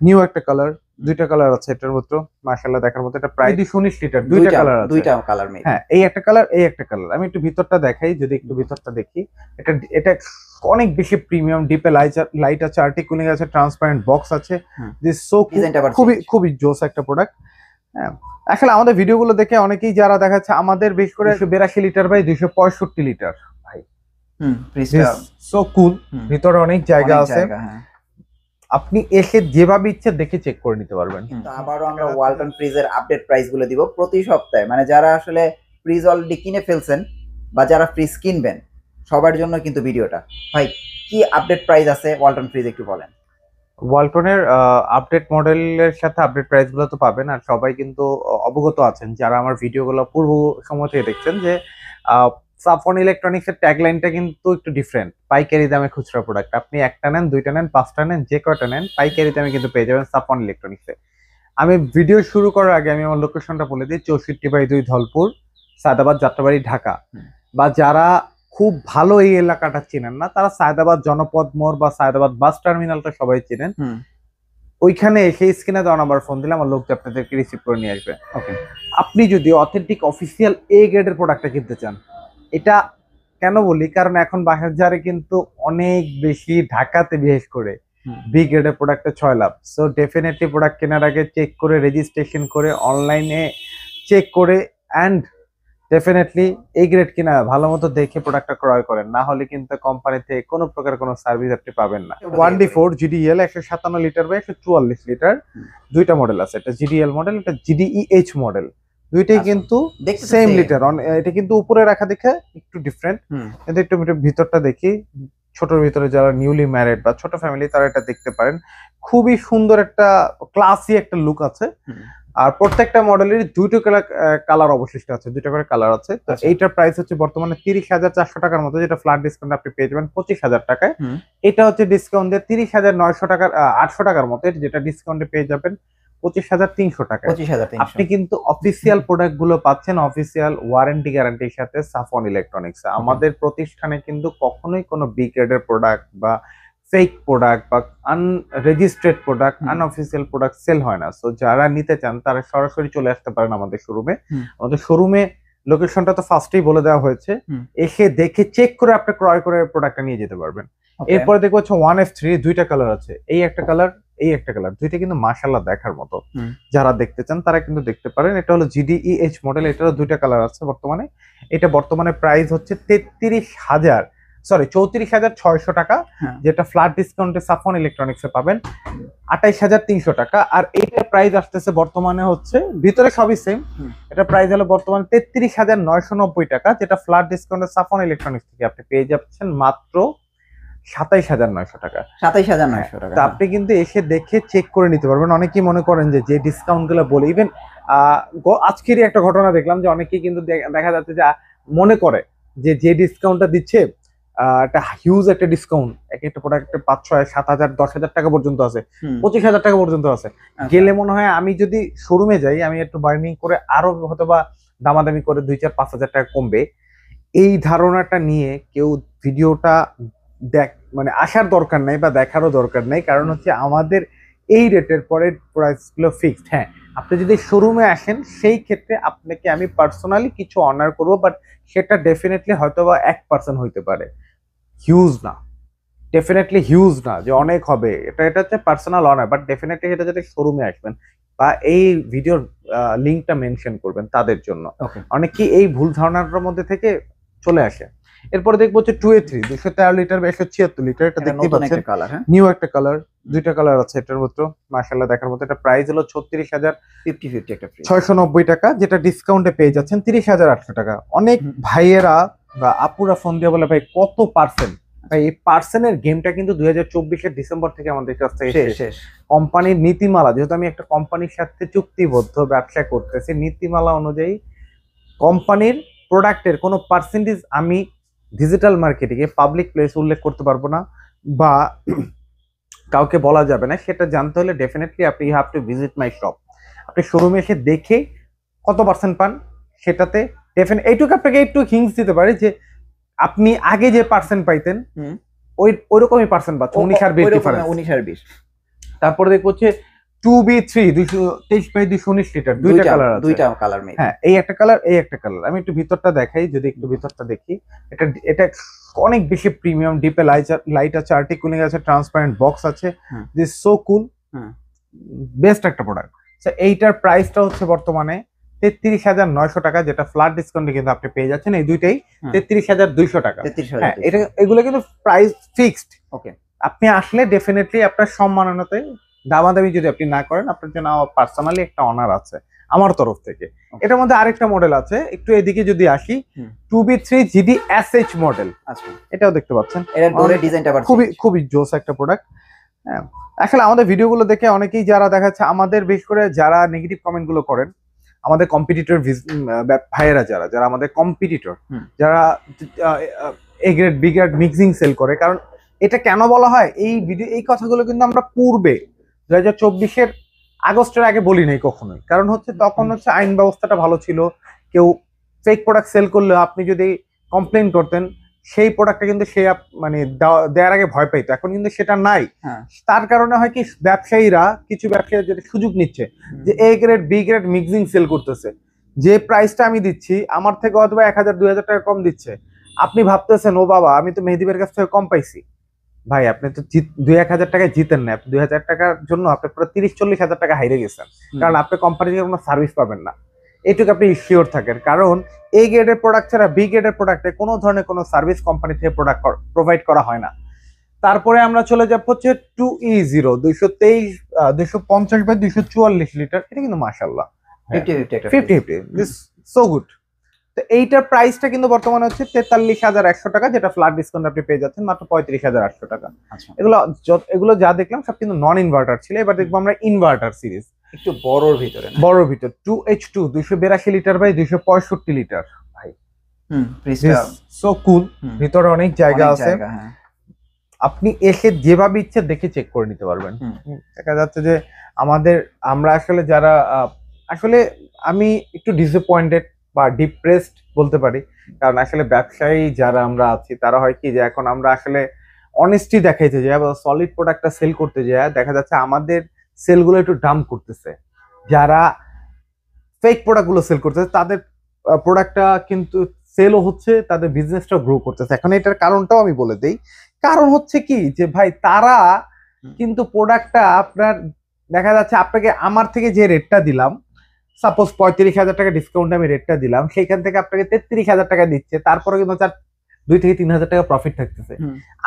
New একটা colour, দুইটা colour আছে এটার মতো, মাশাআল্লাহ দেখার মতো। এটা প্রায় 219 লিটার, দুইটা কালার আছে। দুইটা কালার মেবি। হ্যাঁ, এই একটা কালার, এই একটা কালার। আমি একটু ভিতরটা দেখাই, যদি একটু ভিতরটা দেখি। এটা এটা অনেক বেশি প্রিমিয়াম, ডিপে লাইট আছে, আর্টিকুলিং আছে, ট্রান্সপারেন্ট বক্স আছে। দিস সো খুবই খুবই জোস একটা প্রোডাক্ট। হ্যাঁ, আসলে আমাদের ভিডিওগুলো দেখে অনেকেই যারা দেখাচ্ছে আমাদের বেশ করে 282 লিটার বাই 265 লিটার ভাই। সো কুল, ভিতরে অনেক জায়গা আছে। আপনি এসে যেভাবে ইচ্ছে দেখে চেক করে নিতে পারবেন। কিন্তু আবারও আমরা ওয়ালটন ফ্রিজের আপডেট প্রাইস গুলো দিব প্রতি সপ্তাহে। মানে যারা আসলে ফ্রিজ অলরেডি কিনে ফেলছেন বা যারা ফ্রিজ কিনবেন সবার জন্য কিন্তু ভিডিওটা। ভাই কি আপডেট প্রাইস আছে ওয়ালটন ফ্রিজ একটু বলেন। ওয়ালটনের আপডেট মডেলের সাথে আপডেট প্রাইস গুলো তো পাবেন। আর সবাই কিন্তু অবগত আছেন যারা আমার ভিডিওগুলো পূর্ব সময় থেকে দেখছেন যে সাফন ইলেকট্রনিক্স এর ট্যাগলাইনটা কিন্তু একটু ডিফারেন্ট। পাইকারি দামে খুচরা প্রোডাক্ট, আপনি একটা নেন, দুইটা নেন, পাঁচটা নেন, যে কয়টা নেন, পাইকারি দামে কিন্তু পেয়ে যাবেন সাফন ইলেকট্রনিক্সে। আমি ভিডিও শুরু করার আগে আমি আমার লোকেশনটা বলে দিই, 64/2 ধলপুর, সায়দাবাদ, যাত্রাবাড়ি, ঢাকা। বা যারা খুব ভালো এই এলাকাটা চেনেন না, তারা সায়দাবাদ জনপদ মোড় বা সায়দাবাদ বাস টার্মিনালটা সবাই চেনেন। ওইখানে এসে স্ক্রিনে দেওয়া নাম্বার ফোন দিলে আমার লোক আপনাদেরকে রিসিভ করে নিয়ে আসবে। ওকে, আপনি যদি অথেন্টিক অফিসিয়াল এ গ্রেডের প্রোডাক্টটা কিনতে চান, এটা কেন বলি, কারণ এখন বাজারে কিন্তু অনেক বেশি, ঢাকাতে বিশেষ করে বি গ্রেডের প্রোডাক্টে 6 লাভ। সো ডেফিনেটলি প্রোডাক্ট কেনার আগে চেক করে, রেজিস্ট্রেশন করে, অনলাইনে চেক করে, অ্যান্ড ডেফিনেটলি এই গ্রেড কিনা ভালো মতো দেখে প্রোডাক্টটা ক্রয় করেন, না হলে কিন্তু কোম্পানি থেকে কোনো প্রকার কোনো সার্ভিস আপনি পাবেন না। 1D4 GDL 157 লিটার বা 144 লিটার, দুইটা মডেল আছে। এটা GDL মডেল, এটা GDEH মডেল। দুইটাই কিন্তু সেম লিটার। এটা কিন্তু উপরে রাখা দেখে একটু ডিফারেন্ট, কিন্তু একটু ভিতরটা দেখি। ছোটর ভিতরে যারা নিউলি ম্যারিড বা ছোট ফ্যামিলি তারা এটা দেখতে পারেন। খুবই সুন্দর একটা ক্লাসি একটা লুক আছে। আর প্রত্যেকটা মডেলের দুটো কালার অবশিষ্ট আছে, দুটো করে কালার আছে। তো এইটার প্রাইস হচ্ছে বর্তমানে 30,400 টাকার মতো, যেটা ফ্ল্যাট ডিসকাউন্ট আপনি পেয়ে যাবেন 25,000 টাকায়। এটা হচ্ছে ডিসকাউন্ট দিয়ে 30,900 টাকার 800 টাকার মতো, যেটা ডিসকাউন্টে পেয়ে যাবেন 25,300 টাকায়। আপনি কিন্তু অফিসিয়াল প্রোডাক্ট গুলো পাচ্ছেন অফিসিয়াল ওয়ারেন্টি গ্যারান্টির সাথে সাফন ইলেকট্রনিক্স। আমাদের প্রতিষ্ঠানে কিন্তু কখনোই কোনো বি গ্রেডের প্রোডাক্ট বা ফেক প্রোডাক্ট বা আনরেজিস্ট্রেড প্রোডাক্ট, আনঅফিসিয়াল প্রোডাক্ট সেল হয় না। সো যারা নিতে চান তারা সরাসরি চলে আসতে পারেন আমাদের শোরুমে। আমাদের শোরুমে লোকেশনটা তো ফার্স্টেই বলে দেওয়া হয়েছে, এসে দেখে চেক করে আপনি ক্রয় করে প্রোডাক্টটা নিয়ে যেতে পারবেন। এরপরে দেখবো হচ্ছে 1F3, দুইটা কালার আছে, এই একটা কালার, এই একটা কালার। দুইটা কিন্তু মাশাআল্লাহ দেখার মতো, যারা দেখতে চান তারা কিন্তু দেখতে পারেন। এটা হলো GDEH মডেল, এটারও দুইটা কালার আছে বর্তমানে। এটা বর্তমানে প্রাইস হচ্ছে 34,600 টাকা, যেটা ফ্ল্যাট ডিসকাউন্টে সাফন ইলেকট্রনিক্সে পাবেন 28,300 টাকা। আর এইটার প্রাইস আসতেছে বর্তমানে হচ্ছে, ভিতরে সবই সেম, এটা প্রাইস হলো বর্তমানে 33,990 টাকা, যেটা ফ্ল্যাট ডিসকাউন্টে সাফন ইলেকট্রনিক্স থেকে আপনি পেয়ে যাচ্ছেন মাত্র 27,900 টাকা। 27,900 টাকা। আপনি কিন্তু এসে দেখে চেক করে নিতে পারবেন। অনেকেই মনে করেন যে ডিসকাউন্ট গুলো বলে, ইভেন আজকেরই একটা ঘটনা দেখলাম যে অনেকেই কিন্তু দেখা যাচ্ছে যে মনে করে যে ডিসকাউন্টটা দিচ্ছে একটা হিউজ একটা ডিসকাউন্ট, এক একটা প্রোডাক্টে 5, 6, 7,000, 10,000 টাকা পর্যন্ত আছে, 25,000 টাকা পর্যন্ত আছে। গেলে মনে হয় আমি যদি শোরুমে যাই, আমি একটু বার্গেনিং করে আরো হয়তো বা দামাদামি করে 2, 4, 5,000 টাকা কমবে, এই ধারণাটা নিয়ে কেউ ভিডিওটা মানে আসার দরকার নাই বা দেখারও দরকার নাই। কারণ হচ্ছে আমাদের এই রেটের পরে প্রাইস গুলো ফিক্সড। হ্যাঁ, আপনি যদি শোরুমে আসেন সেই ক্ষেত্রে আপনাকে আমি পার্সোনালি কিছু অনার করবো, বাট সেটা ডেফিনেটলি হয়তো বা 1% হইতে পারে, হিউজ না, ডেফিনেটলি হিউজ না যে অনেক হবে। এটা হচ্ছে পার্সোনাল অনার, বাট ডেফিনেটলি এটা যদি শোরুমে আসবেন বা এই ভিডিওর লিঙ্কটা মেনশন করবেন তাদের জন্য। অনেকেই এই ভুল ধারণার মধ্যে থেকে চলে আসে। এরপরে দেখবো হচ্ছে 2A3 213 লিটার বা 176 লিটার, এটা দেখতে পাচ্ছেন নিউ একটা কালার, দুইটা কালার আছে এটার মধ্যে, মাশাআল্লাহ দেখার মতো। এটা প্রাইস হলো 36,690 টাকা, যেটা ডিসকাউন্টে পেয়ে যাচ্ছেন 30,800 টাকা। অনেক ভাইয়েরা বা আপুরা ফোন দিয়ে বলে ভাই কত পার্সেন্ট, ভাই এই পার্সেন্টের গেমটা কিন্তু 2024 ডিসেম্বর থেকে আমাদের কাছ থেকে শেষ। কোম্পানির নীতিমালা, যেহেতু আমি একটা কোম্পানির সাথে চুক্তিবদ্ধ ব্যবসা করতেছি, নীতিমালা অনুযায়ী কোম্পানির প্রোডাক্টের কোনো পার্সেন্টেজ আমি ডিজিটাল মার্কেটিংয়ে পাবলিক প্লেস উল্লেখ করতে পারবো না বা কাউকে বলা যাবে না। সেটা জানতে হলে ডেফিনেটলি আপনি have to visit my shop. আপনি শোরুমে এসে দেখে কত পার্সেন্ট পান সেটাতে এইটুকু আপনাকে একটু হিংস দিতে পারে যে আপনি আগে যে পার্সেন্ট পাইতেন ওই রকমই পার্সেন্ট পাচ্ছেন, 19 আর 20 ডিফারেন্স। 19 আর 20 তারপরে দেখবো হচ্ছে 2B3 223/219 লিটার, দুইটা কালার আছে। দুইটা কালার মেবি। হ্যাঁ, এই একটা কালার, এই একটা কালার। আমি একটু ভিতরটা দেখাই, যদি একটু ভিতরটা দেখি। এটা এটা অনেক বেশি প্রিমিয়াম, ডিপে লাইট আছে, আর্টিকুলিং আছে, ট্রান্সপারেন্ট বক্স আছে। দিস সো কুল, বেস্ট একটা প্রোডাক্ট। এইটার প্রাইসটা হচ্ছে বর্তমানে 33,900 টাকা, যেটা ফ্ল্যাট ডিসকাউন্টে কিন্তু আপনি পেয়ে যাচ্ছেন। এই দুইটাই 33,200 টাকা। হ্যাঁ, এটা এগুলো কিন্তু প্রাইস ফিক্সড। ওকে, আপনি আসলে ডেফিনেটলি আপনার সম্মাননাতে দামাদামি যদি আপনি না করেন, আপনার জন্য পার্সোনালি একটা অনার আছে আমার তরফ থেকে। এটার মধ্যে আরেকটা মডেল আছে, একটু এদিকে যদি আসি, 2B3 GD SH মডেল। আচ্ছা, এটাও দেখতে পাচ্ছেন, এর ডোরের ডিজাইনটা আবার খুবই জোস একটা প্রোডাক্ট। হ্যাঁ, আসলে আমাদের ভিডিওগুলো দেখে অনেকেই যারা দেখাচ্ছে, আমাদের বিশেষ করে যারা নেগেটিভ কমেন্ট গুলো করেন, আমাদের কম্পিটিটর ভাইয়েরা, যারা আমাদের কম্পিটিটর, যারা A grade B grade mixing sell করে। কারণ এটা কেন বলা হয়, এই কথাগুলো কিন্তু আমরা পূর্বে 2024-এর আগস্টের আগে বলি নাই কখনোই। কারণ হচ্ছে তখন হচ্ছে আইন ব্যবস্থাটা ভালো ছিল, কেউ ফেক প্রোডাক্ট সেল করলে আপনি যদি কমপ্লেন করতেন, সেই প্রোডাক্টটা কিন্তু সে মানে দেওয়ার আগে ভয় পাইতো। এখন কিন্তু সেটা নাই। তার কারণে হয় কি, কিছু ব্যবসায়ী যেটা সুযোগ নিচ্ছে যে A grade B grade mixing sell করতেছে, যে প্রাইসটা আমি দিচ্ছি আমার থেকে অথবা 1,000-2,000 টাকা কম দিচ্ছে। আপনি ভাবতেছেন, ও বাবা, আমি তো মেহেদীবের কাছ থেকে কম পাইছি। ভাই, আপনি তো 2-1,000 টাকায় জিতেন না। 2,000 টাকার জন্য আপনি পুরো 30-40 হাজার টাকা হাইরে গেছেন, কারণ আপনি কোম্পানি থেকে কোনো সার্ভিস পাবেন না। এইটুকু আপনি শিওর থাকেন, কারণ এই গ্রেডের প্রোডাক্ট ছাড়া বি গ্রেডের প্রোডাক্টে কোনো ধরনের কোনো সার্ভিস কোম্পানি থেকে প্রোডাক্ট প্রোভাইড করা হয় না। তারপরে আমরা চলে যাব হচ্ছে 2E0 250/244 লিটার। এটা কিন্তু মাশাআল্লাহ 50-50, দিস সো গুড। তো এইটার প্রাইসটা কিন্তু বর্তমানে হচ্ছে 43,100 টাকা, যেটা ফ্ল্যাট ডিসকাউন্ট আপনি পেয়ে যাচ্ছেন মাত্র 35,800 টাকা। এগুলো যা দেখলাম সব কিন্তু নন ইনভার্টার ছিল। এবার দেখবো আমরা ইনভার্টার সিরিজ, একটু বড়র ভিতরে, 2H2 282 লিটার/265 লিটার। ভাই, সো কুল, ভিতরে অনেক জায়গা আছে। আপনি এসে যেভাবে ইচ্ছে দেখে চেক করে নিতে পারবেন। দেখা যাচ্ছে যে আমরা আসলে যারা আসলে আমি একটু ডিসঅ্যাপয়েন্টেড বা ডিপ্রেসড বলতে পারি, কারণ আসলে ব্যবসায়ী যারা আমরা আছি, তারা হয় কি যে এখন আমরা আসলে অনেস্টি দেখাইতে যাই বা সলিড প্রোডাক্টটা সেল করতে যাই, দেখা যাচ্ছে আমাদের সেলগুলো একটু ডাম্প করতেছে। যারা ফেক প্রোডাক্টগুলো সেল করতেছে, তাদের প্রোডাক্টটা কিন্তু সেলও হচ্ছে, তাদের বিজনেসটা গ্রো করতেছে। এখন এটার কারণটাও আমি বলে দেই। কারণ হচ্ছে কি যে ভাই, তারা কিন্তু প্রোডাক্টটা আপনার, দেখা যাচ্ছে আপনাকে আমার থেকে যে রেটটা দিলাম, সাপোজ 35,000 টাকা ডিসকাউন্টে আমি রেটটা দিলাম, সেইখান থেকে আপনাকে 33,000 টাকা দিচ্ছে, তারপরে কিন্তু তার 2-3 হাজার টাকা প্রফিট থাকতেছে।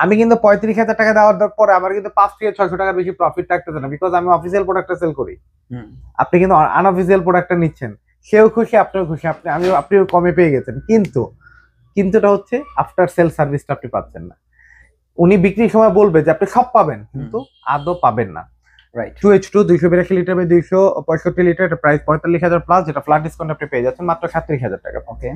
আমি কিন্তু 35,000 টাকা দেওয়ার পরে আমার কিন্তু 500-600 টাকার বেশি প্রফিট থাকতেছে না, বিকজ আমি অফিসিয়াল প্রোডাক্টটা সেল করি। আপনি কিন্তু আনঅফিসিয়াল প্রোডাক্টটা নিচ্ছেন, সেও খুশি, আপনিও খুশি, আপনিও কমে পেয়ে গেছেন। কিন্তুটা হচ্ছে আফটার সেল সার্ভিসটা আপনি পাচ্ছেন না। উনি বিক্রির সময় বলবে যে আপনি সব পাবেন, কিন্তু আদৌ পাবেন না। 2H2 282 লিটার/265 লিটার, প্রাইস 45,000 প্লাস, যেটা ফ্ল্যাট ডিসকাউন্ট আপনি পেয়ে যাচ্ছেন মাত্র 37,000 টাকা। ওকে,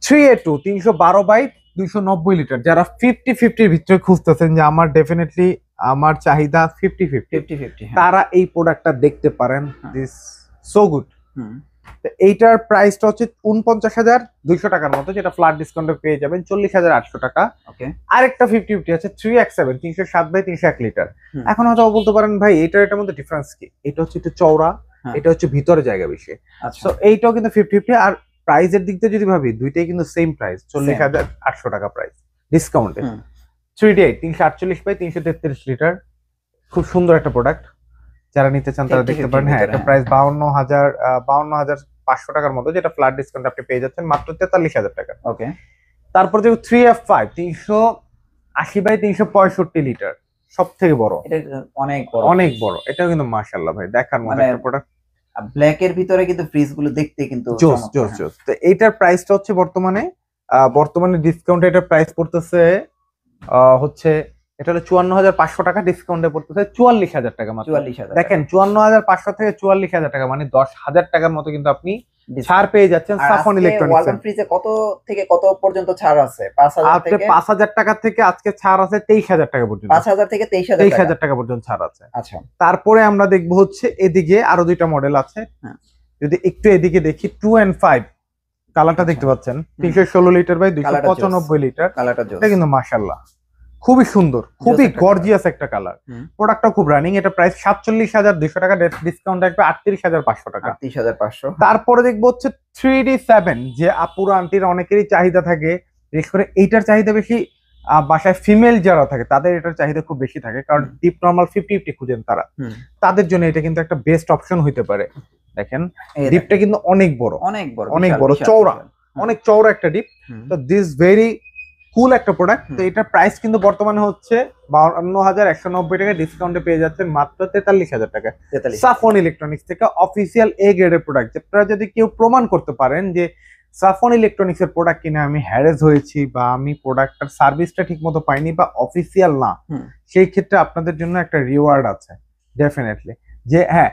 3A2 312/290 লিটার, যারা 50-50 ভিতরে খুঁজতেছেন যে আমার ডেফিনেটলি আমার চাহিদা 50-50, তারা এই প্রোডাক্টটা দেখতে পারেন। This so good. এইটার প্রাইসটা হচ্ছে 49,200 টাকার মতো, যেটা ফ্ল্যাট ডিসকাউন্টে পেয়ে যাবেন 40,800 টাকা। আরেকটা 50-50 আছে 3X7 307/301 লিটার। এখন হয়তো বলতে পারেন, ভাই এটার মধ্যে ডিফারেন্স কি? এটা হচ্ছে একটু চওড়া, এটা হচ্ছে ভিতরে জায়গা বেশি। সো এইটাও কিন্তু 50-50। আর প্রাইসের দিক থেকে যদি ভাবি, দুইটাই কিন্তু সেম প্রাইস, 40,800 টাকা প্রাইস ডিসকাউন্টে। 3D8 348/333 লিটার, খুব সুন্দর একটা প্রোডাক্ট। যারা নিতে চান তারা দেখতে পারেন। হ্যাঁ, এটা প্রাইস 52,500 টাকার মতো, যেটা ফ্ল্যাট ডিসকাউন্ট আপনি পেয়ে যাচ্ছেন মাত্র 43,000 টাকা। ওকে, তারপর যে 3F5 380/365 লিটার, সব থেকে বড়, এটা অনেক বড়। এটাও কিন্তু মাশাআল্লাহ ভাই, দেখার মতো একটা প্রোডাক্ট। ব্ল্যাক এর ভিতরে কিন্তু ফ্রিজ গুলো দেখতে কিন্তু জোস। তো এইটার প্রাইসটা হচ্ছে বর্তমানে ডিসকাউন্টে এটার প্রাইস পড়তেছে হচ্ছে, এটা হলো 54,500 টাকা, ডিসকাউন্টে পড়তেছে 44,000 টাকা মাত্র। দেখেন, 54,500 থেকে 44,000 টাকা, মানে 10,000 টাকার মতো কিন্তু আপনি ছাড় পেয়ে যাচ্ছেন সাফন ইলেকট্রনিক্স। ওয়ালটন ফ্রিজে কত থেকে কত পর্যন্ত ছাড় আছে? 5,000 টাকা থেকে আজকে ছাড় আছে 23,000 টাকা পর্যন্ত। 5,000 থেকে 23,000 টাকা পর্যন্ত ছাড় আছে। আচ্ছা, তারপরে আমরা দেখবো হচ্ছে এদিকে আরো দুইটা মডেল আছে। যদি একটু এদিকে দেখি, 2 and 5 কালারটা দেখতে পাচ্ছেন, 316 লিটার/295 লিটার। এটা কিন্তু মাশাআল্লাহ খুবই সুন্দর, খুবই একটা গর্জিয়াস একটা কালার। প্রোডাক্টটা খুব রানিং। এটা প্রাইস 47,200 টাকা, ডিসকাউন্ট থাকবে 38,500 টাকা। 38,500। তারপরে দেখবো হচ্ছে 3D7, যে আপুরা আন্টির অনেকেরই চাহিদা থাকে, বিশেষ করে এইটার চাহিদা বেশি বাসায় ফিমেল যারা থাকে তাদের এটার চাহিদা খুব বেশি থাকে, কারণ ডিপ নরমাল 50-50 খুঁজেন তারা, তাদের জন্য এটা কিন্তু একটা বেস্ট অপশন হইতে পারে। দেখেন ডিপটা কিন্তু অনেক বড়, অনেক বড়, অনেক বড়, চওড়া, অনেক চওড়া একটা ডিপ। তো দিস ভেরি কুল একটা প্রোডাক্ট। তো এটার প্রাইস কিন্তু বর্তমানে হচ্ছে 52,190 টাকা, ডিসকাউন্টে পেয়ে যাচ্ছেন মাত্র 43,000 টাকা সাফন ইলেকট্রনিক্স থেকে। অফিসিয়াল এ গ্রেডের প্রোডাক্ট, আপনারা যদি কেউ প্রমাণ করতে পারেন যে সাফন ইলেকট্রনিক্স এর প্রোডাক্ট কিনে আমি হ্যারেস হয়েছি বা আমি প্রোডাক্টটার সার্ভিসটা ঠিক মতো পাইনি বা অফিসিয়াল না, সেই ক্ষেত্রে আপনাদের জন্য একটা রিওয়ার্ড আছে ডেফিনেটলি। যে হ্যাঁ,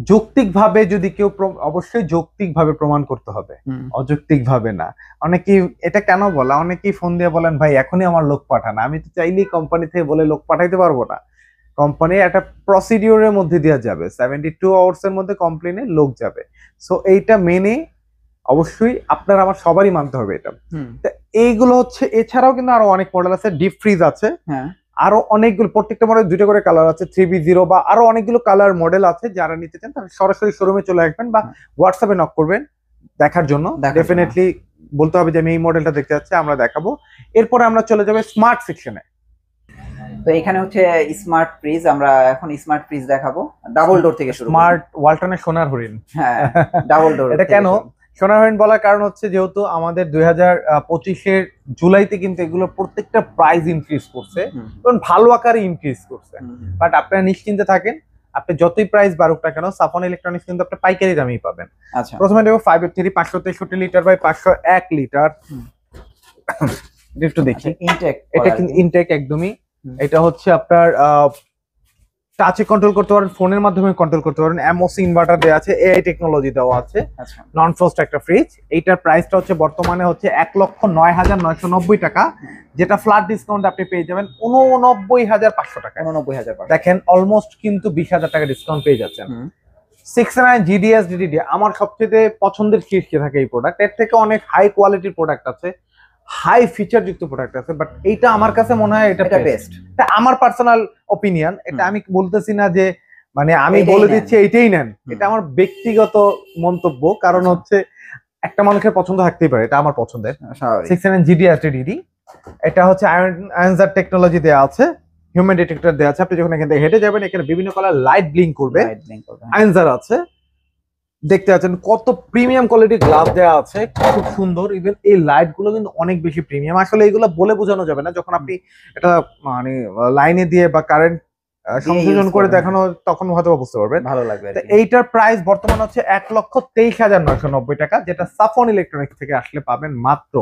যৌক্তিকভাবে যদি কেউ, অবশ্যই যৌক্তিকভাবে প্রমাণ করতে হবে, অযৌক্তিকভাবে না। অনেকেই এটা কেন বলা, অনেকেই ফোন দিয়ে বলেন ভাই এখনই আমার লোক পাঠান। আমি তো চাইলেই কোম্পানি থেকে বলে লোক পাঠাইতে পারবো না। কোম্পানির একটা প্রসিডিওরের মধ্যে দেওয়া যাবে, 72 আওয়ার্স এর মধ্যে কমপ্লেনে লোক যাবে। সো এইটা মেনে অবশ্যই আপনার আমার সবারই মানতে হবে এটা। এইগুলো হচ্ছে, এছাড়াও কিন্তু আরো অনেক মডেল আছে, ডিপ ফ্রিজ আছে, আরো অনেকগুলো, প্রত্যেকটা মডেল 2টা করে কালার আছে, 3B0 বা আরো অনেকগুলো কালার মডেল আছে। যারা নিতে চান তারা সরাসরি শোরুমে চলে আসবেন বা হোয়াটসঅ্যাপে নক করবেন দেখার জন্য। ডেফিনেটলি বলতে হবে যে আমি এই মডেলটা দেখতে যাচ্ছি, আমরা দেখাবো। এরপরে আমরা চলে যাবো স্মার্ট সেকশনে। তো এখানে হচ্ছে স্মার্ট ফ্রিজ, আমরা এখন স্মার্ট ফ্রিজ দেখাবো। ডাবল ডোর থেকে শুরু, স্মার্ট ওয়ালটনের সোনার হরিণ। হ্যাঁ, ডাবল ডোর। এটা কেন সোনার হরিণ বলার কারণ হচ্ছে, যেহেতু আমাদের 2025-এর জুলাইতে কিন্তু এগুলো প্রত্যেকটা প্রাইস ইনক্রিজ করছে এবং ভালো আকারে ইনক্রিজ করছে। বাট আপনারা নিশ্চিন্তে থাকেন, আপনি যতই প্রাইস বাড়ুক না কেন, সাফন ইলেকট্রনিক্স কিন্তু আপনি পাইকারি দামেই পাবেন। আচ্ছা, প্রথমে দেখো 5F3 563 লিটার বাই 501 লিটার। একটু দেখি ইনটেক, এটা কিন্তু ইনটেক একদমই। এটা হচ্ছে আপনার টাচে কন্ট্রোল করতে পারেন, ফোনের মাধ্যমে কন্ট্রোল করতে পারেন, এমওসি ইনভার্টার দেওয়া আছে, এআই টেকনোলজি দেওয়া আছে, নন ফ্রস্ট একটা ফ্রিজ। এইটার প্রাইসটা হচ্ছে বর্তমানে হচ্ছে 1,09,990 টাকা, যেটা ফ্ল্যাট ডিসকাউন্ট আপনি পেয়ে যাবেন 89,500 টাকা। 89,500 দেখেন অলমোস্ট কিন্তু 20,000 টাকা ডিসকাউন্ট পেয়ে যাচ্ছেন। 609 GDS DDD আমার সবচেয়ে পছন্দের শীর্ষে থাকে এই প্রোডাক্ট। এর থেকে অনেক হাই কোয়ালিটির প্রোডাক্ট আছে, হাই ফিচার যুক্ত প্রোডাক্ট আছে, বাট এইটা আমার কাছে মনে হয় এটা বেস্ট। এটা আমার পার্সোনাল ওপিনিয়ন, এটা আমি বলতেছি না যে মানে আমি বলে দিচ্ছি এইটাই নেন, এটা আমার ব্যক্তিগত মন্তব্য। কারণ হচ্ছে একটা মানুষের পছন্দ থাকতেই পারে, এটা আমার পছন্দের। 609 GDS DDD, এটা হচ্ছে আয়নজার টেকনোলজি দেওয়া আছে, হিউম্যান ডিটেক্টর দেওয়া আছে। আপনি যখন এখান থেকে হেঁটে যাবেন, এখানে বিভিন্ন কালার লাইট ব্লিঙ্ক করবে, আয়নজার আছে। দেখতে পাচ্ছেন কত প্রিমিয়াম কোয়ালিটির গ্লাস দেওয়া আছে, খুব সুন্দর। ইভেন এই লাইট গুলো কিন্তু অনেক বেশি প্রিমিয়াম। আসলে এগুলো বলে বোঝানো যাবে না, যখন আপনি এটা মানে লাইনে দিয়ে বা কারেন্ট সংযোজন করে দেখানো, তখন হয়তো বুঝতে পারবেন, ভালো লাগবে। এইটার প্রাইস বর্তমানে হচ্ছে 1,23,990 টাকা, যেটা সাফন ইলেকট্রনিক্স থেকে আসলে পাবেন মাত্র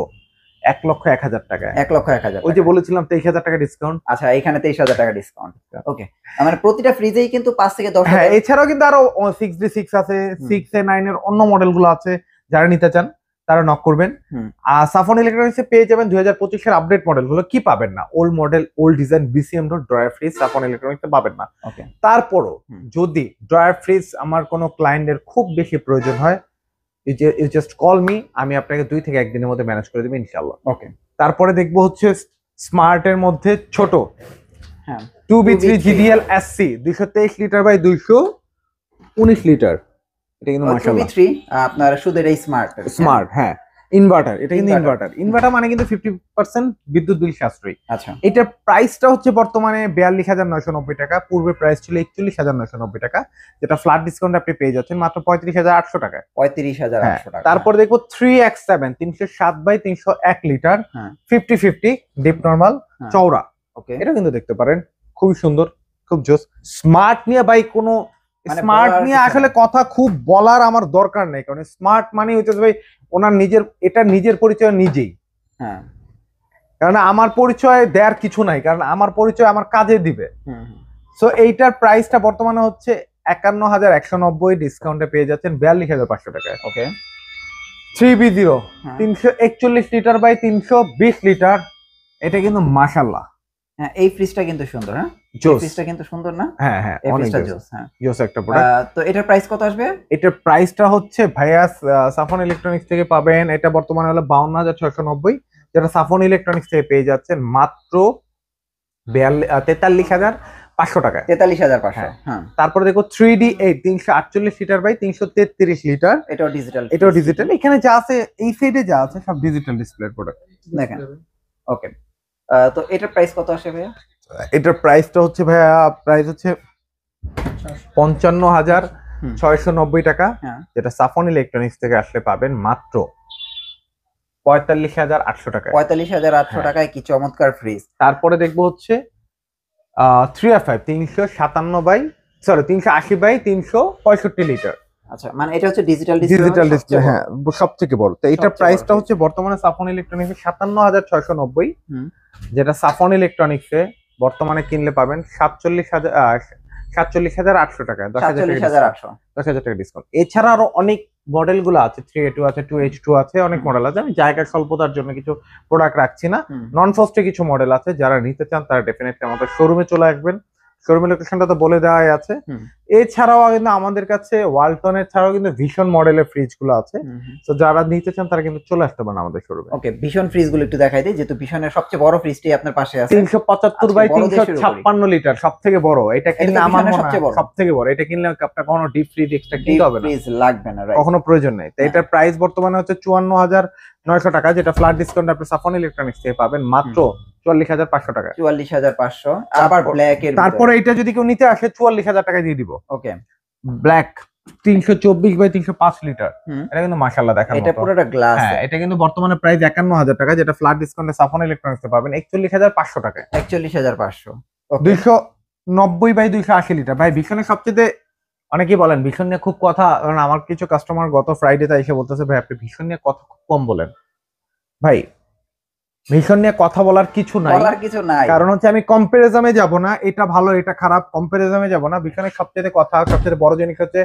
1,01,000 টাকা। 1,01,000। ওই যে বলেছিলাম 23,000 টাকা ডিসকাউন্ট। আচ্ছা, এখানে 23,000 টাকা ডিসকাউন্ট। ওকে, মানে প্রতিটা ফ্রিজেই কিন্তু 5 থেকে 10। হ্যাঁ, এছাড়াও কিন্তু আরো 6D6 আছে, 6A9 এর অন্য মডেল গুলো আছে। যারা নিতে চান তারা নক করবেন। আর সাফন ইলেকট্রনিক্সে পেয়ে যাবেন 2025 এর আপডেট মডেল গুলো। কি পাবেন না, old model, old design BCM drawer fridge সাফন ইলেকট্রনিক্সে পাবেন না। ওকে, তারপরও যদি ড্রয়ার ফ্রিজ আমার কোনো ক্লায়েন্টের খুব বেশি প্রয়োজন হয়, ইউ জাস্ট কল মি, আমি আপনাকে 2 থেকে 1 দিনের মধ্যে ম্যানেজ করে দেব ইনশাআল্লাহ। ওকে, তারপরে দেখবো হচ্ছে স্মার্ট এর মধ্যে ছোট 2B3 GDL SC 223 litre by 219 litre. এটা কিন্তু মাশাআল্লাহ 2B3 আপনার শুধু এই স্মার্ট, হ্যাঁ ইনভার্টার। এটা কিন্তু ইনভার্টার মানে কিন্তু 50% বিদ্যুৎ বিল সাশ্রয়ী। আচ্ছা, এটার প্রাইসটা হচ্ছে বর্তমানে 42,990 টাকা, পূর্বে প্রাইস ছিল 41,990 টাকা, যেটা ফ্ল্যাট ডিসকাউন্ট আপনি পেয়ে যাচ্ছেন মাত্র 35,800 টাকা। 35,800 টাকা। তারপর দেখবো 3X7 307 by 301 litre 50-50 deep normal চওড়া। ওকে, এটা কিন্তু দেখতে পারেন, খুবই সুন্দর, খুব জোস। স্মার্ট নিয়ে ভাই কোনো স্মার্ট নিয়ে আসলে কথা খুব বলার আমার দরকার নেই, কারণ স্মার্ট মানে হচ্ছে ভাই ওনার নিজের, এটা নিজের পরিচয় নিজেই। হ্যাঁ, কারণ আমার পরিচয় দেওয়ার কিছু নাই, কারণ আমার পরিচয় আমার কাজে দিবে। সো এইটার প্রাইসটা বর্তমানে হচ্ছে 51,190, ডিসকাউন্টে পেয়ে যাচ্ছেন 42,500 টাকায়। ওকে, 3B0 341 লিটার বাই 320 লিটার। এটা কিন্তু মাশাআল্লাহ, হ্যাঁ এই ফ্রিজটা কিন্তু সুন্দর। হ্যাঁ, এই ফ্রিজটা কিন্তু সুন্দর না? হ্যাঁ হ্যাঁ, অনেক জোস। হ্যাঁ, জোস একটা প্রোডাক্ট। তো এটার প্রাইস কত আসবে? এটার প্রাইসটা হচ্ছে ভাইয়া সাফন ইলেকট্রনিক্স থেকে পাবেন, এটা বর্তমানে হলো 52,690, যেটা সাফন ইলেকট্রনিক্স থেকে পেয়ে যাচ্ছেন মাত্র 43,500 টাকায়। 43,500। হ্যাঁ। হ্যাঁ, তারপরে দেখো 3D8 348 লিটার বাই 333 লিটার, এটাও ডিজিটাল। এটাও ডিজিটাল। এখানে যা আছে এই সাইডে যা আছে সব ডিজিটাল ডিসপ্লে প্রোডাক্ট দেখেন। ওকে, তো এটার প্রাইস কত আসে ভাইয়া? এটার প্রাইসটা হচ্ছে ভাইয়া, প্রাইস হচ্ছে 55,690 টাকা, হ্যাঁ, যেটা সাফন ইলেকট্রনিক্স থেকে আসলে পাবেন মাত্র 45,800 টাকায়। 45,800 হ্যাঁ। টাকায় কি চমৎকার ফ্রিজ। তারপরে দেখবো হচ্ছে 3F5 380 বাই 365 লিটার। আচ্ছা, মানে এটা হচ্ছে ডিজিটাল ডিজিটাল ডিসপ্লে, হ্যাঁ সব থেকে বড়। তো এটার সবচেয়ে বড় প্রাইসটা fridge। হচ্ছে বর্তমানে সাফন ইলেকট্রনিক্সে 57,690, হুম। যেটা সাফন ইলেকট্রনিক্সে বর্তমানে কিনলে পাবেন 47,800 টাকায়, 10,000 টাকা 47,800। 10,000 টাকা ডিসকাউন্ট। এছাড়া আরো অনেক মডেল গুলো আছে, 3A2 আছে, 2H2 আছে, অনেক মডেল আছে। আমি জায়গার স্বল্পতার জন্য কিছু প্রোডাক্ট রাখছি না। হুম। নন ফ্রস্টে কিছু মডেল আছে, যারা নিতে চান তারা ডেফিনেটলি আমাদের শোরুমে চলে আসবেন। শোরুমের লোকেশনটা তো বলে দেওয়াই আছে। হুম। এছাড়াও কিন্তু আমাদের কাছে ওয়ালটনের ছাড়াও কিন্তু ভীষণ মডেলের ফ্রিজ গুলো আছে। তো যারা নিতে চান তারা কিন্তু চলে আসতে পারেন আমাদের শোরুমে। ওকে, ভীষণ ফ্রিজ গুলো একটু দেখাই দিই, যেহেতু ভীষণের সবচেয়ে বড় ফ্রিজটি আপনার পাশে আছে। 375 বাই আজকে বড় দিয়ে শুরু করি। 356 লিটার, সব থেকে বড়। এটা কিনলে তো আমার ভীষণের মনে সবচেয়ে হয় বড়। সব থেকে বড়। এটা কিনলে আপনার কোনো ডিপ ফ্রিজ এক্সট্রা কিনতে হবে না, ফ্রিজ লাগবে না, রাইট। কখনো প্রয়োজন নেই। তো হ্যাঁ। এটার প্রাইস বর্তমানে হচ্ছে 54,900 টাকা, যেটা ফ্ল্যাট ডিসকাউন্ট আপনি সাফন ইলেকট্রনিক্স থেকে পাবেন মাত্র 44,500 টাকা। 44,500। আবার ব্ল্যাক এর তারপরে এটা যদি কেউ নিতে আসে 44,000 টাকা দিয়ে দিব। ওকে, ব্ল্যাক 324 বাই 305 লিটার, হুম। এটা কিন্তু মাশাআল্লাহ দেখার এটা মতো। পুরোটা গ্লাস। হ্যাঁ, এটা কিন্তু বর্তমানে প্রাইস 51,000 টাকা, যেটা ফ্ল্যাট ডিসকাউন্টে সাফন ইলেকট্রনিক্সে পাবেন 41,500 টাকায়। 41,500। ওকে, 290 বাই 280 লিটার। ভাই ভীষণের সবচেয়ে, অনেকেই বলেন ভীষণ নিয়ে খুব কথা, কারণ আমার কিছু কাস্টমার গত ফ্রাইডে তে এসে বলতেছে ভাই আপনি ভীষণ নিয়ে কথা খুব কম বলেন। ভাই ভীষণ নিয়ে কথা বলার কিছু নাই, বলার কিছু নাই। কারণ হচ্ছে আমি কম্পারিজমে যাব না, এটা ভালো এটা খারাপ, কম্পারিজমে যাব না। ভীষণের সবচেয়ে কথা, সবচেয়ে বড় জিনিস হচ্ছে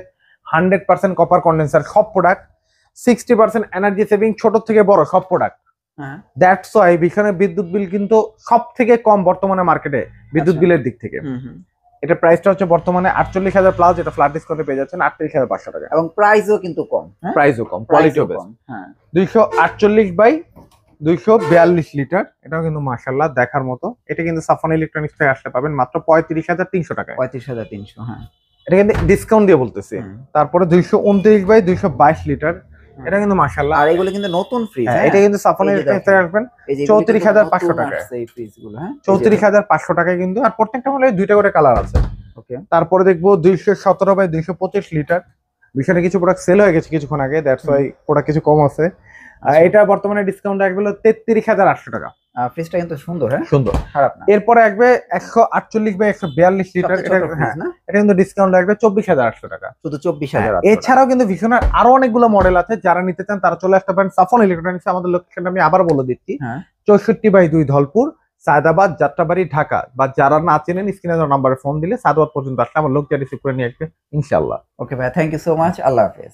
100% কপার কন্ডেন্সার সব প্রোডাক্ট, 60% এনার্জি সেভিং ছোট থেকে বড় সব প্রোডাক্ট। হ্যাঁ, দ্যাটস ওয়াই ভীষণের বিদ্যুৎ বিল কিন্তু সব থেকে কম বর্তমানে মার্কেটে বিদ্যুৎ আচ্ছা। বিলের দিক থেকে। এটা প্রাইসটা হচ্ছে বর্তমানে 48,000 প্লাস, যেটা ফ্ল্যাট ডিসকাউন্টে পেয়ে যাচ্ছেন 38,500 টাকা। এবং প্রাইসও কিন্তু কম। হ্যাঁ, প্রাইসও কম, কোয়ালিটিও বেস্ট। হ্যাঁ, 248 বাই 242 লিটার, এটাও কিন্তু মাশাআল্লাহ দেখার মতো। এটা কিন্তু সাফন ইলেকট্রনিক্স থেকে আসতে পাবেন মাত্র 35,300 টাকায়। 35,300। হ্যাঁ, এটা কিন্তু ডিসকাউন্ট দিয়ে বলতেছি। হুম। তারপরে 229 বাই 222 লিটার, এটা কিন্তু মাশাআল্লাহ। আর এগুলো কিন্তু নতুন ফ্রিজ। হ্যাঁ, এটা কিন্তু সাফন এই যে ইলেকট্রনিক্স দেখেন। থেকে আসবেন এই যে 34,500 টাকায়। এই ফ্রিজগুলো, হ্যাঁ, 34,500 টাকায় কিন্তু। আর প্রত্যেকটা মডেলে দুইটা করে কালার আছে। ওকে, তারপরে দেখবো 217 বাই 225 লিটার, বিষয়টা কিছু প্রোডাক্ট সেল হয়ে গেছে কিছুক্ষণ আগে, দ্যাটস ওয়াই প্রোডাক্ট কিছু কম আছে। এটা বর্তমানে ডিসকাউন্ট আসবে 33,800 টাকা। ফ্রিজটা কিন্তু সুন্দর। হ্যাঁ, সুন্দর, খারাপ না। এরপরে আসবে 148 বাই 142 লিটার, সবচেয়ে ছোট ফ্রিজ না? এটা কিন্তু ডিসকাউন্ট আসবে 24,800 টাকা। শুধু 24,800। এছাড়াও কিন্তু ভীষণের আরো অনেকগুলো মডেল আছে, যারা নিতে চান তারা চলে আসতে পারেন সাফন ইলেকট্রনিক্স। আমাদের লোকেশনটা আমি আবার বলে দিচ্ছি, হ্যাঁ, 64/2 ধলপুর, সায়দাবাদ, যাত্রাবাড়ি, ঢাকা। বা যারা না চেনেন স্ক্রিনে দেওয়া নাম্বারে ফোন দিলে সায়দাবাদ পর্যন্ত আসলে আমার লোক রিসিভ করে নিয়ে আসবে ইনশাআল্লাহ। ওকে ভাই, থ্যাংক ইউ সো মাচ। আল্লাহ হাফেজ।